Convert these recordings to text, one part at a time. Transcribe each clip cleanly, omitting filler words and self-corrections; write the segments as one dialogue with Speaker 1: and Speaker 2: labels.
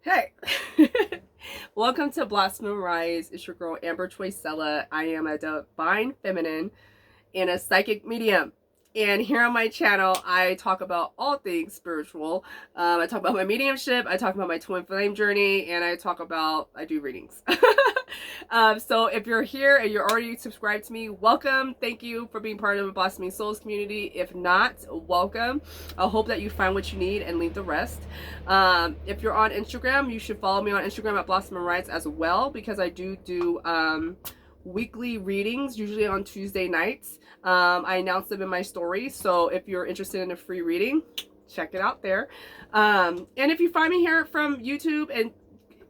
Speaker 1: Hey, welcome to Blossom and Rise. It's your girl Amber Choisella. I am a divine feminine and a psychic medium. And here on my channel, I talk about all things spiritual. I talk about my mediumship, I talk about my twin flame journey, and I do readings. So if you're here and you're already subscribed to me, welcome. Thank you for being part of the Blossoming Souls community. If not, welcome. I hope that you find what you need and leave the rest. If you're on Instagram, you should follow me on Instagram at Blossom and Rise as well, because I do weekly readings, usually on Tuesday nights. I announce them in my stories, so if you're interested in a free reading, check it out there. And if you find me here from YouTube, and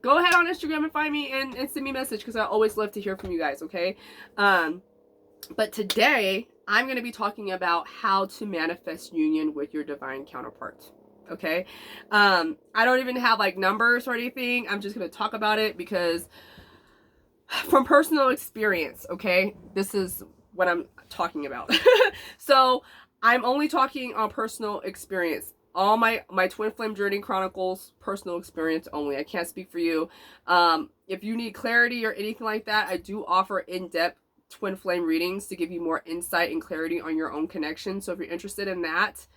Speaker 1: go ahead on Instagram and find me and send me a message, because I always love to hear from you guys, okay? But today, I'm going to be talking about how to manifest union with your divine counterpart. Okay? I don't even have like numbers or anything. I'm just going to talk about it because from personal experience, okay? This is what I'm talking about. So I'm only talking on personal experience. All my twin flame journey chronicles, personal experience only. I can't speak for you. If you need clarity or anything like that, I do offer in-depth twin flame readings to give you more insight and clarity on your own connection. So if you're interested in that,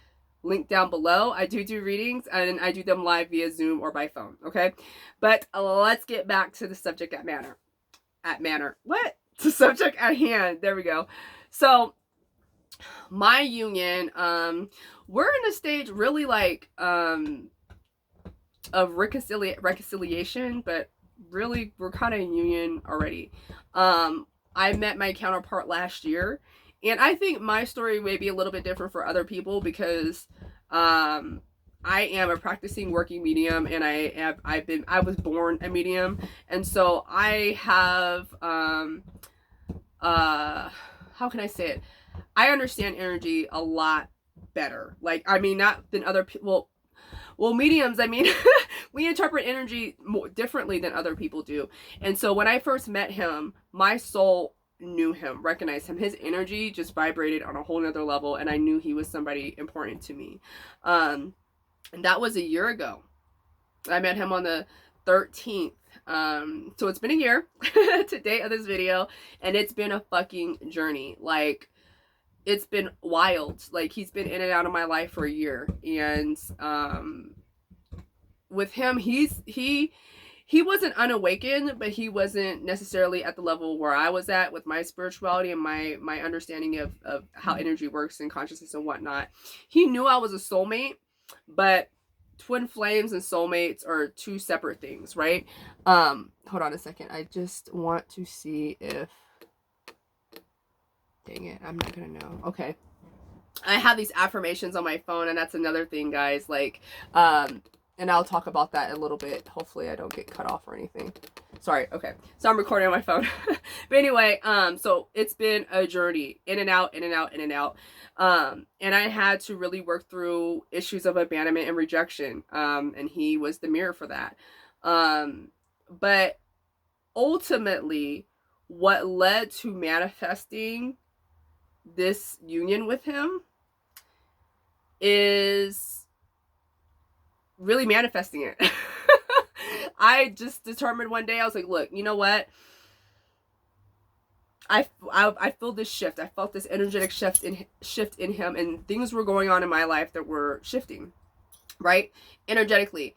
Speaker 1: link down below. I do readings, and I do them live via Zoom or by phone, okay? But let's get back to the subject at the subject at hand. There we go. So my union, we're in a stage really like of reconciliation, but really we're kind of in union already. I met my counterpart last year, and I think my story may be a little bit different for other people because I am a practicing working medium, and I was born a medium, and so I have how can I say it? I understand energy a lot better. Like, I mean, not than other people. Well, mediums, I mean, we interpret energy more differently than other people do. And so when I first met him, my soul knew him, recognized him. His energy just vibrated on a whole nother level, and I knew he was somebody important to me. And that was a year ago. I met him on the 13th. So it's been a year to date of this video, and it's been a fucking journey. Like, it's been wild. Like, he's been in and out of my life for a year, and with him, he wasn't unawakened, but he wasn't necessarily at the level where I was at with my spirituality and my understanding of how energy works and consciousness and whatnot. He knew I was a soulmate, but twin flames and soulmates are two separate things, right? Hold on a second. I just want to see if, dang it, I'm not gonna know. Okay. I have these affirmations on my phone, and that's another thing, guys. Like, and I'll talk about that in a little bit. Hopefully I don't get cut off or anything. Sorry. Okay. So I'm recording on my phone. But anyway, so it's been a journey, in and out, in and out, in and out. And I had to really work through issues of abandonment and rejection. And he was the mirror for that. But ultimately, what led to manifesting this union with him is really manifesting it. I just determined one day, I was like, look, you know what? I feel this shift. I felt this energetic shift in him, and things were going on in my life that were shifting, right? Energetically.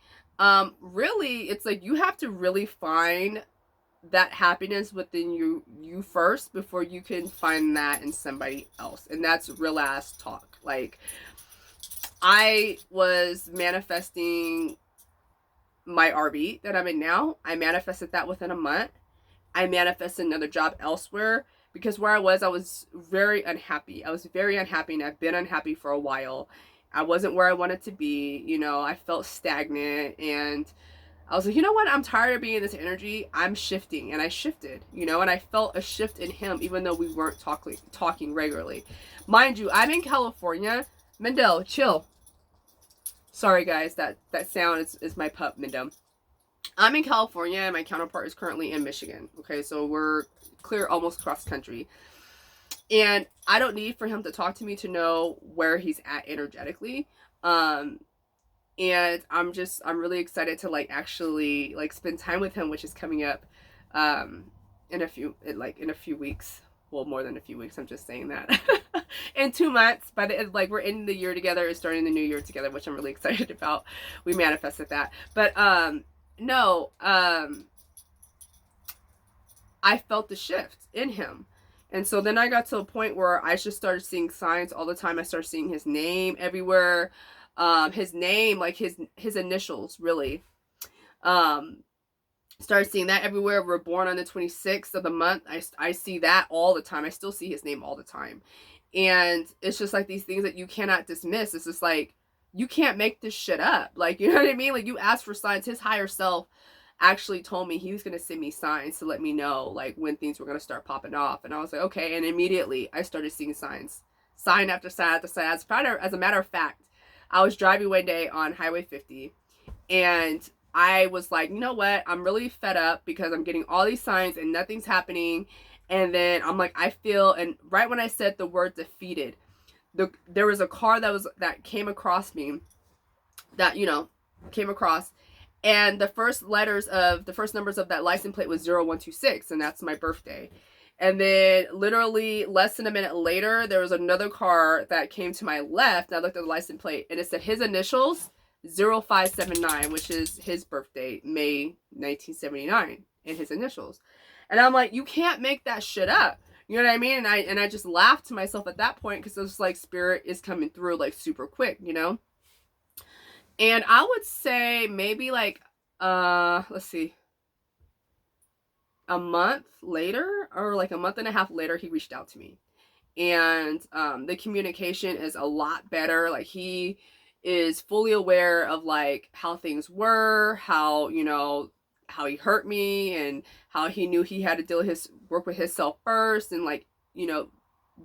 Speaker 1: Really, it's like you have to really find that happiness within you first before you can find that in somebody else. And that's real ass talk. Like, I was manifesting my RV that I'm in now. I manifested that within a month. I manifested another job elsewhere because where I was very unhappy. I was very unhappy, and I've been unhappy for a while. I wasn't where I wanted to be. You know, I felt stagnant, and I was like, you know what? I'm tired of being in this energy. I'm shifting. And I shifted, you know, and I felt a shift in him, even though we weren't talking regularly. Mind you, I'm in California. Mendel, chill. Sorry, guys. That sound is my pup, Mendel. I'm in California, and my counterpart is currently in Michigan. Okay, so we're clear almost cross country. And I don't need for him to talk to me to know where he's at energetically. And I'm really excited to like actually like spend time with him, which is coming up in a few weeks. Well, more than a few weeks, I'm just saying that. In 2 months, by the like we're ending the year together and starting the new year together, which I'm really excited about. We manifested that. But no, I felt the shift in him. And so then I got to a point where I just started seeing signs all the time. I started seeing his name everywhere. His name, like his initials, really. Started seeing that everywhere. We're born on the 26th of the month. I see that all the time. I still see his name all the time. And it's just like these things that you cannot dismiss. It's just like, you can't make this shit up. Like, you know what I mean? Like, you ask for signs. His higher self actually told me he was going to send me signs to let me know, like, when things were going to start popping off. And I was like, okay. And immediately I started seeing signs. Sign after sign after sign. As a matter of fact, I was driving one day on Highway 50, and I was like, you know what? I'm really fed up because I'm getting all these signs and nothing's happening. And then I'm like, I feel, and right when I said the word defeated, there was a car that came across me, that, you know, came across, and the first numbers of that license plate was 0126, and that's my birthday. And then literally less than a minute later, there was another car that came to my left, and I looked at the license plate, and it said his initials, 0579, which is his birthday, May 1979, and his initials. And I'm like, you can't make that shit up. You know what I mean? And I just laughed to myself at that point, because it was like spirit is coming through like super quick, you know? And I would say maybe like, let's see, a month later, or like a month and a half later, he reached out to me. And the communication is a lot better. Like, he is fully aware of like how things were, how, you know, how he hurt me, and how he knew he had to work with himself first, and like, you know,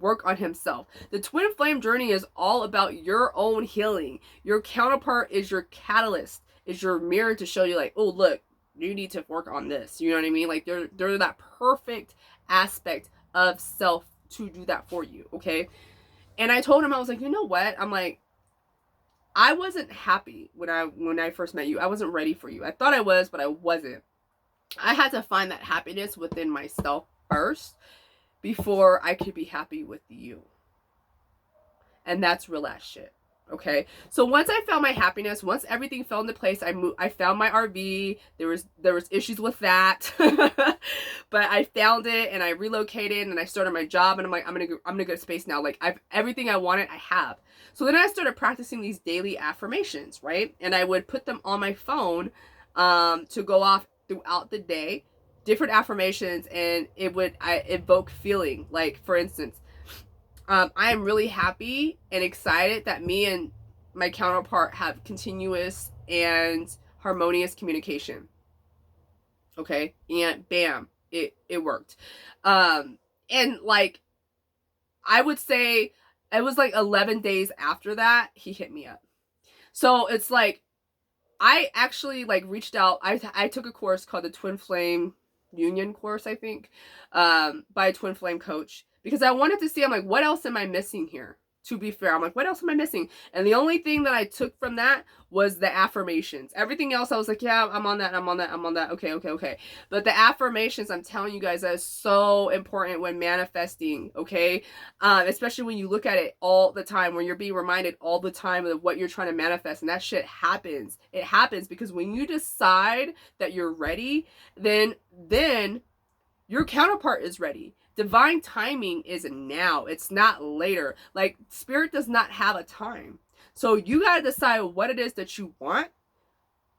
Speaker 1: work on himself. The twin flame journey is all about your own healing. Your counterpart is your catalyst, is your mirror to show you like, oh, look, you need to work on this. You know what I mean? Like, they're that perfect aspect of self to do that for you. Okay. And I told him, I was like, you know what? I'm like, I wasn't happy when I first met you. I wasn't ready for you. I thought I was, but I wasn't. I had to find that happiness within myself first before I could be happy with you. And that's real ass shit. Okay. So once I found my happiness, once everything fell into place, I found my RV. There was issues with that. But I found it, and I relocated, and I started my job, and I'm like, I'm gonna go to space now. Like, everything I wanted, I have. So then I started practicing these daily affirmations, right? And I would put them on my phone to go off throughout the day, different affirmations, and I evoke feeling. Like, for instance, I am really happy and excited that me and my counterpart have continuous and harmonious communication. Okay. And bam, it worked. And like, I would say it was like 11 days after that, he hit me up. So it's like, I actually like reached out. I took a course called the Twin Flame Union course, I think, by a Twin Flame coach, because I wanted to see, I'm like, what else am I missing here? To be fair, I'm like, what else am I missing? And the only thing that I took from that was the affirmations. Everything else, I was like, yeah, I'm on that. Okay. But the affirmations, I'm telling you guys, that is so important when manifesting, okay? Especially when you look at it all the time, when you're being reminded all the time of what you're trying to manifest, and that shit happens. It happens because when you decide that you're ready, then your counterpart is ready. Divine timing is now. It's not later. Like, spirit does not have a time. So you got to decide what it is that you want.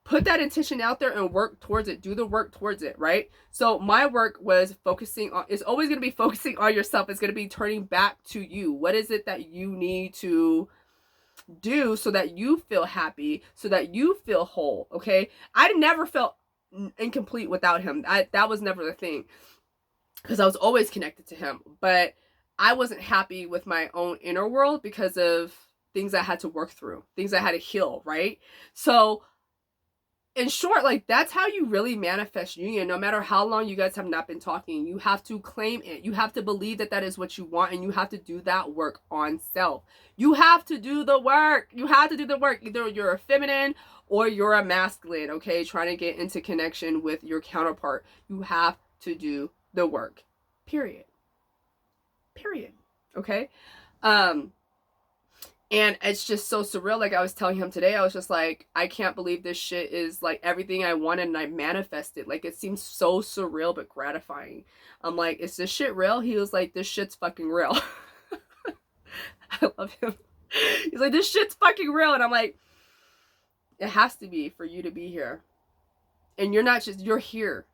Speaker 1: Put that intention out there and work towards it. Do the work towards it, right? So my work was it's always going to be focusing on yourself. It's going to be turning back to you. What is it that you need to do so that you feel happy, so that you feel whole, okay? I never felt incomplete without him. That was never the thing, because I was always connected to him, but I wasn't happy with my own inner world because of things I had to work through, things I had to heal, right? So in short, like, that's how you really manifest union. No matter how long you guys have not been talking, you have to claim it. You have to believe that that is what you want, and you have to do that work on self. You have to do the work. You have to do the work. Either you're a feminine or you're a masculine, okay, trying to get into connection with your counterpart. You have to do the work. Period. Period. Okay? And it's just so surreal. Like I was telling him today, I was just like, I can't believe this shit is like everything I wanted and I manifested. Like it seems so surreal but gratifying. I'm like, is this shit real? He was like, this shit's fucking real. I love him. He's like, this shit's fucking real. And I'm like, it has to be for you to be here. And you're not just, you're here.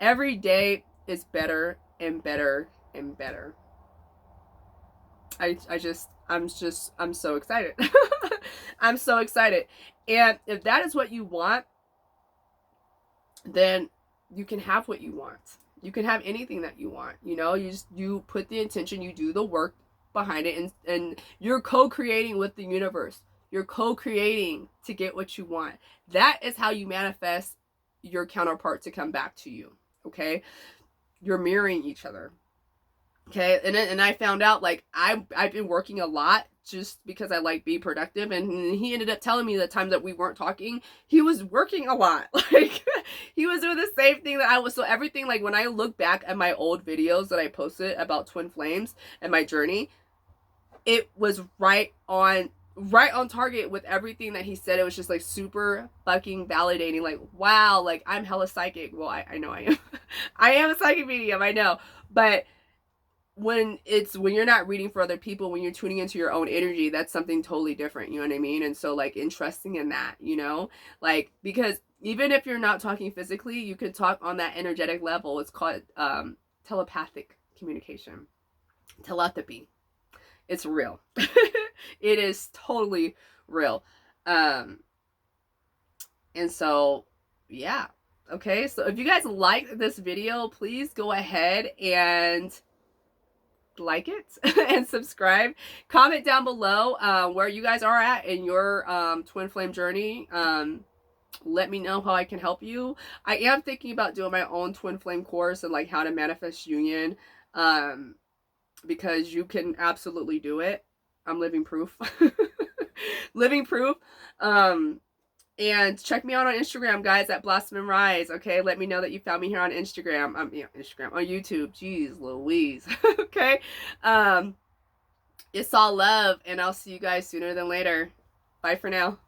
Speaker 1: Every day is better and better and better. I'm so excited. I'm so excited. And if that is what you want, then you can have what you want. You can have anything that you want. You know, you put the intention, you do the work behind it, and you're co-creating with the universe. You're co-creating to get what you want. That is how you manifest your counterpart to come back to you. Okay? You're mirroring each other. Okay, and I found out, like, I've been working a lot just because I like being productive, and he ended up telling me the time that we weren't talking, he was working a lot. Like, he was doing the same thing that I was. So everything, like, when I look back at my old videos that I posted about twin flames and my journey, it was right on target with everything that he said. It was just like super fucking validating. Like, wow, like, I'm hella psychic. Well, I know I am. I am a psychic medium, I know, but when you're not reading for other people, when you're tuning into your own energy, that's something totally different. You know what I mean? And so, like, interesting in that, you know, like, because even if you're not talking physically, you can talk on that energetic level. It's called telepathic communication, telepathy. It's real. It is totally real. And so, yeah. Okay. So if you guys like this video, please go ahead and like it and subscribe. Comment down below where you guys are at in your twin flame journey. Let me know how I can help you. I am thinking about doing my own twin flame course and like how to manifest union, because you can absolutely do it. I'm living proof. Living proof. And check me out on Instagram, guys, at Blossom and Rise. Okay, let me know that you found me here on Instagram. On YouTube. Jeez Louise. Okay. It's all love, and I'll see you guys sooner than later. Bye for now.